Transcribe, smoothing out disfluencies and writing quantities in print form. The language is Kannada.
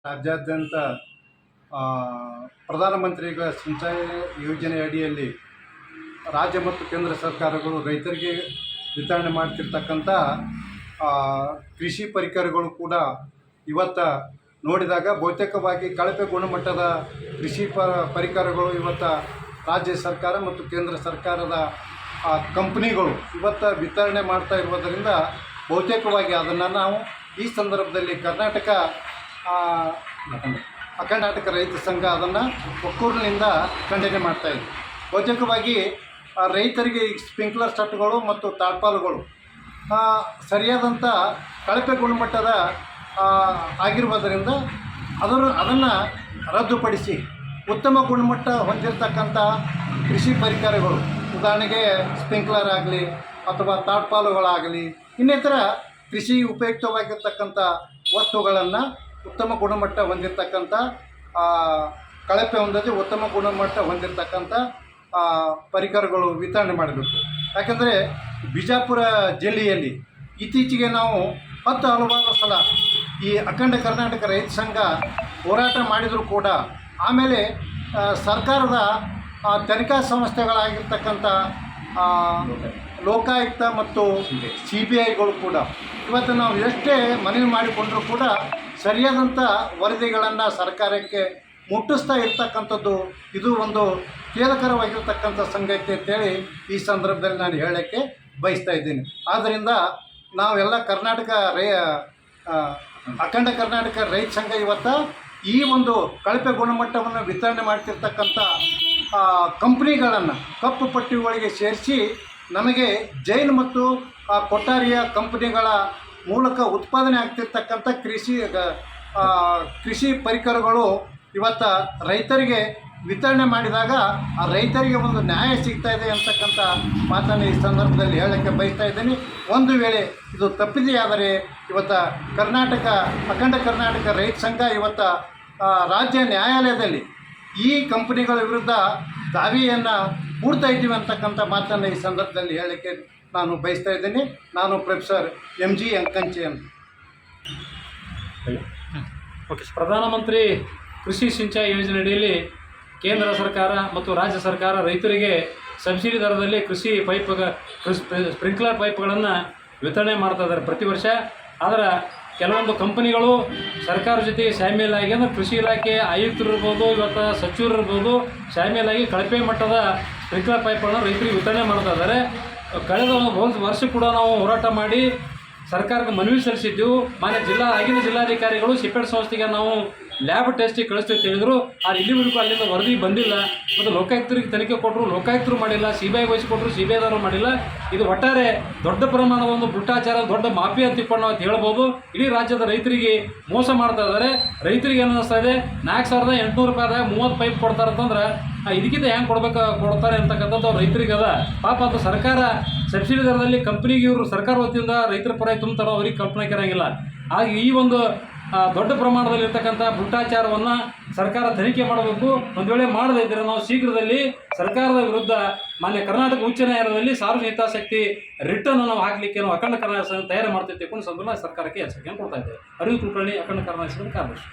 ರಾಜ್ಯಾದ್ಯಂತ ಆ, ಪ್ರಧಾನಮಂತ್ರಿಗಳ ಸಿಂಚಾಯಿ ಯೋಜನೆ ಅಡಿಯಲ್ಲಿ ರಾಜ್ಯ ಮತ್ತು ಕೇಂದ್ರ ಸರ್ಕಾರಗಳು ರೈತರಿಗೆ ವಿತರಣೆ ಮಾಡ್ತಿರ್ತಕ್ಕಂಥ ಆ, ಕೃಷಿ ಪರಿಕರಗಳು ಕೂಡ ಇವತ್ತು ನೋಡಿದಾಗ ಬಹುತೇಕವಾಗಿ ಕಳಪೆ ಗುಣಮಟ್ಟದ ಕೃಷಿ ಪರಿಕರಗಳು ಇವತ್ತು ರಾಜ್ಯ ಸರ್ಕಾರ ಮತ್ತು ಕೇಂದ್ರ ಸರ್ಕಾರದ ಕಂಪ್ನಿಗಳು ಇವತ್ತು ವಿತರಣೆ ಮಾಡ್ತಾ ಇರುವುದರಿಂದ ಬಹುತೇಕವಾಗಿ ಅದನ್ನು ನಾವು ಈ ಸಂದರ್ಭದಲ್ಲಿ ಕರ್ನಾಟಕ ರೈತ ಸಂಘ ಅದನ್ನು ಒಕ್ಕೂರಿನಿಂದ ಖಂಡನೆ ಮಾಡ್ತಾಯಿದೆ. ಬಹುತೇಕವಾಗಿ ರೈತರಿಗೆ ಈ ಸ್ಪ್ರಿಂಕ್ಲರ್ ಸೆಟ್ಗಳು ಮತ್ತು ತಾಡ್ಪಾಲುಗಳು ಸರಿಯಾದಂಥ ಕಳಪೆ ಗುಣಮಟ್ಟದ ಆಗಿರುವುದರಿಂದ ಅದನ್ನು ರದ್ದುಪಡಿಸಿ ಉತ್ತಮ ಗುಣಮಟ್ಟ ಹೊಂದಿರತಕ್ಕಂಥ ಕೃಷಿ ಪರಿಕರಗಳು, ಉದಾಹರಣೆಗೆ ಸ್ಪ್ರಿಂಕ್ಲರ್ ಆಗಲಿ ಅಥವಾ ತಾಡ್ಪಾಲುಗಳಾಗಲಿ ಇನ್ನಿತರ ಕೃಷಿ ಉಪಯುಕ್ತವಾಗಿರ್ತಕ್ಕಂಥ ವಸ್ತುಗಳನ್ನು ಉತ್ತಮ ಗುಣಮಟ್ಟ ಹೊಂದಿರತಕ್ಕಂಥ ಕಳಪೆ ಹೊಂದದೆ ಉತ್ತಮ ಗುಣಮಟ್ಟ ಹೊಂದಿರತಕ್ಕಂಥ ಪರಿಕರಗಳು ವಿತರಣೆ ಮಾಡಬೇಕು. ಯಾಕಂದರೆ ಬಿಜಾಪುರ ಜಿಲ್ಲೆಯಲ್ಲಿ ಇತ್ತೀಚೆಗೆ ನಾವು ಹಲವಾರು ಸಲ ಈ ಅಖಂಡ ಕರ್ನಾಟಕ ರೈತ ಸಂಘ ಹೋರಾಟ ಮಾಡಿದರೂ ಕೂಡ ಆಮೇಲೆ ಸರ್ಕಾರದ ತನಿಖಾ ಸಂಸ್ಥೆಗಳಾಗಿರ್ತಕ್ಕಂಥ ಲೋಕಾಯುಕ್ತ ಮತ್ತು CBIಗಳು ಕೂಡ ಇವತ್ತು ನಾವು ಎಷ್ಟೇ ಮನವಿ ಮಾಡಿಕೊಂಡರೂ ಕೂಡ ಸರಿಯಾದಂಥ ವರದಿಗಳನ್ನು ಸರ್ಕಾರಕ್ಕೆ ಮುಟ್ಟಿಸ್ತಾ ಇರ್ತಕ್ಕಂಥದ್ದು ಇದು ಒಂದು ಖೇದಕರವಾಗಿರ್ತಕ್ಕಂಥ ಸಂಗತಿ ಅಂತೇಳಿ ಈ ಸಂದರ್ಭದಲ್ಲಿ ನಾನು ಹೇಳೋಕ್ಕೆ ಬಯಸ್ತಾ ಇದ್ದೀನಿ. ಆದ್ದರಿಂದ ನಾವೆಲ್ಲ ಅಖಂಡ ಕರ್ನಾಟಕ ರೈತ ಸಂಘ ಇವತ್ತು ಈ ಒಂದು ಕಳಪೆ ಗುಣಮಟ್ಟವನ್ನು ವಿತರಣೆ ಮಾಡ್ತಿರ್ತಕ್ಕಂಥ ಕಂಪ್ನಿಗಳನ್ನು ಕಪ್ಪು ಪಟ್ಟಿಗಳಿಗೆ ಸೇರಿಸಿ ನಮಗೆ ಜೈನ್ ಮತ್ತು ಕೊಠಾರಿಯ ಕಂಪ್ನಿಗಳ ಮೂಲಕ ಉತ್ಪಾದನೆ ಆಗ್ತಿರ್ತಕ್ಕಂಥ ಕೃಷಿ ಪರಿಕರಗಳು ಇವತ್ತು ರೈತರಿಗೆ ವಿತರಣೆ ಮಾಡಿದಾಗ ಆ ರೈತರಿಗೆ ಒಂದು ನ್ಯಾಯ ಸಿಗ್ತಾಯಿದೆ ಅಂತಕ್ಕಂಥ ಮಾತನ್ನು ಈ ಸಂದರ್ಭದಲ್ಲಿ ಹೇಳೋಕ್ಕೆ ಬಯಸ್ತಾ ಇದ್ದೀನಿ. ಒಂದು ವೇಳೆ ಇದು ತಪ್ಪಿದೆಯಾದರೆ ಇವತ್ತು ಅಖಂಡ ಕರ್ನಾಟಕ ರೈತ ಸಂಘ ಇವತ್ತು ರಾಜ್ಯ ನ್ಯಾಯಾಲಯದಲ್ಲಿ ಈ ಕಂಪನಿಗಳ ವಿರುದ್ಧ ದಾವೆಯನ್ನು ಹೂಡ್ತಾ ಇದ್ದೀವಿ ಅಂತಕ್ಕಂಥ ಮಾತನ್ನು ಈ ಸಂದರ್ಭದಲ್ಲಿ ಹೇಳೋಕ್ಕೆ ನಾನು ಬಯಸ್ತಾ ಇದ್ದೀನಿ. ನಾನು ಪ್ರೊಫೆಸರ್ MG ಅಂಕಂಚೆ ಅಂತ. ಓಕೆ. ಪ್ರಧಾನಮಂತ್ರಿ ಕೃಷಿ ಸಿಂಚಾಯಿ ಯೋಜನೆ ಅಡಿಯಲ್ಲಿ ಕೇಂದ್ರ ಸರ್ಕಾರ ಮತ್ತು ರಾಜ್ಯ ಸರ್ಕಾರ ರೈತರಿಗೆ ಸಬ್ಸಿಡಿ ದರದಲ್ಲಿ ಸ್ಪ್ರಿಂಕ್ಲರ್ ಪೈಪ್ಗಳನ್ನು ವಿತರಣೆ ಮಾಡ್ತಾ ಇದ್ದಾರೆ ಪ್ರತಿ ವರ್ಷ. ಆದರೆ ಕೆಲವೊಂದು ಕಂಪನಿಗಳು ಸರ್ಕಾರ ಜೊತೆಗೆ ಶಾಮೀಲಾಗಿ ಅಂದರೆ ಕೃಷಿ ಇಲಾಖೆ ಆಯುಕ್ತರು ಇರ್ಬೋದು, ಇವತ್ತು ಸಚಿವರು ಇರ್ಬೋದು, ಶಾಮೀಲಾಗಿ ಕಳಪೆ ಮಟ್ಟದ ಸ್ಪ್ರಿಂಕ್ಲರ್ ಪೈಪ್ಗಳನ್ನು ರೈತರಿಗೆ ವಿತರಣೆ ಮಾಡ್ತಾ ಇದ್ದಾರೆ. ಕಳೆದ ಒಂದು ವರ್ಷ ಕೂಡ ನಾವು ಹೋರಾಟ ಮಾಡಿ ಸರ್ಕಾರಕ್ಕೆ ಮನವಿ ಸಲ್ಲಿಸಿದ್ದೆವು. ಆಗಿನ ಜಿಲ್ಲಾಧಿಕಾರಿಗಳು ಸಿಪೆಟ್ ಸಂಸ್ಥೆಗೆ ನಾವು ಲ್ಯಾಬ್ ಟೆಸ್ಟಿಗೆ ಕಳಿಸ್ತೀವಿ ಹೇಳಿದ್ರು. ಆದರೆ ಇಲ್ಲಿವರೆಗೂ ಅಲ್ಲಿಂದ ವರದಿ ಬಂದಿಲ್ಲ. ಮತ್ತು ಲೋಕಾಯುಕ್ತರಿಗೆ ತನಿಖೆ ಕೊಟ್ಟರು, ಲೋಕಾಯುಕ್ತರು ಮಾಡಿಲ್ಲ. CBI ವಹಿಸಿಕೊಟ್ಟರು, CBIದವರು ಮಾಡಿಲ್ಲ. ಇದು ಒಟ್ಟಾರೆ ದೊಡ್ಡ ಪ್ರಮಾಣದ ಒಂದು ಭ್ರಷ್ಟಾಚಾರ, ದೊಡ್ಡ ಮಾಫಿಯಾ ತಿಕ್ಕೊಂಡು ಅಂತ ಹೇಳ್ಬೋದು. ಇಡೀ ರಾಜ್ಯದ ರೈತರಿಗೆ ಮೋಸ ಮಾಡ್ತಾ ಇದ್ದಾರೆ. ರೈತರಿಗೆ ಏನು ಅನ್ನಿಸ್ತಾ ಇದೆ, 4800 ರೂಪಾಯಿದಾಗ 30 ಪೈಪ್ ಕೊಡ್ತಾರೆ ಅಂತಂದ್ರೆ ಇದಕ್ಕಿಂತ ಹೆಂಗೆ ಕೊಡ್ತಾರೆ ಅಂತಕ್ಕಂಥದ್ದು ರೈತರಿಗೆ ಅದ. ಪಾಪ ಅದು ಸರ್ಕಾರ ಸಬ್ಸಿಡಿ ದರದಲ್ಲಿ ಕಂಪ್ನಿಗೆ ಇವರು ಸರ್ಕಾರ ವತಿಯಿಂದ ರೈತರ ಪರ ತುಂಬ್ತಾರೋ ಅವ್ರಿಗೆ ಕಲ್ಪನೆ ಇರೋಂಗಿಲ್ಲ. ಹಾಗೆ ಈ ಒಂದು ದೊಡ್ಡ ಪ್ರಮಾಣದಲ್ಲಿರ್ತಕ್ಕಂಥ ಭ್ರಷ್ಟಾಚಾರವನ್ನು ಸರ್ಕಾರ ತನಿಖೆ ಮಾಡಬೇಕು. ಒಂದು ವೇಳೆ ಮಾಡದೇ ಇದ್ದರೆ ನಾವು ಶೀಘ್ರದಲ್ಲಿ ಸರ್ಕಾರದ ವಿರುದ್ಧ ಮಾನ್ಯ ಕರ್ನಾಟಕ ಉಚ್ಚ ನ್ಯಾಯಾಲಯದಲ್ಲಿ ಸಾರ್ವಜನಿಕ ಹಿತಾಸಕ್ತಿ ರಿಟ್ಟನ್ನು ನಾವು ಹಾಕಲಿಕ್ಕೆ ನಾವು ಅಖಂಡ ಕರ್ನಾಟಕ ತಯಾರಿ ಮಾಡ್ತಿದ್ದೇವೆ. ಸರ್ಕಾರಕ್ಕೆ ಎಚ್ಚರಿಕೆಯನ್ನು ಕೊಡ್ತಾ ಇದ್ದೇವೆ. ಅರಿವು ಕುಲಕರ್ಣಿ, ಅಖಂಡ ಕರ್ನಾಟಕ ಕಾರ್ಯದರ್ಶಿ.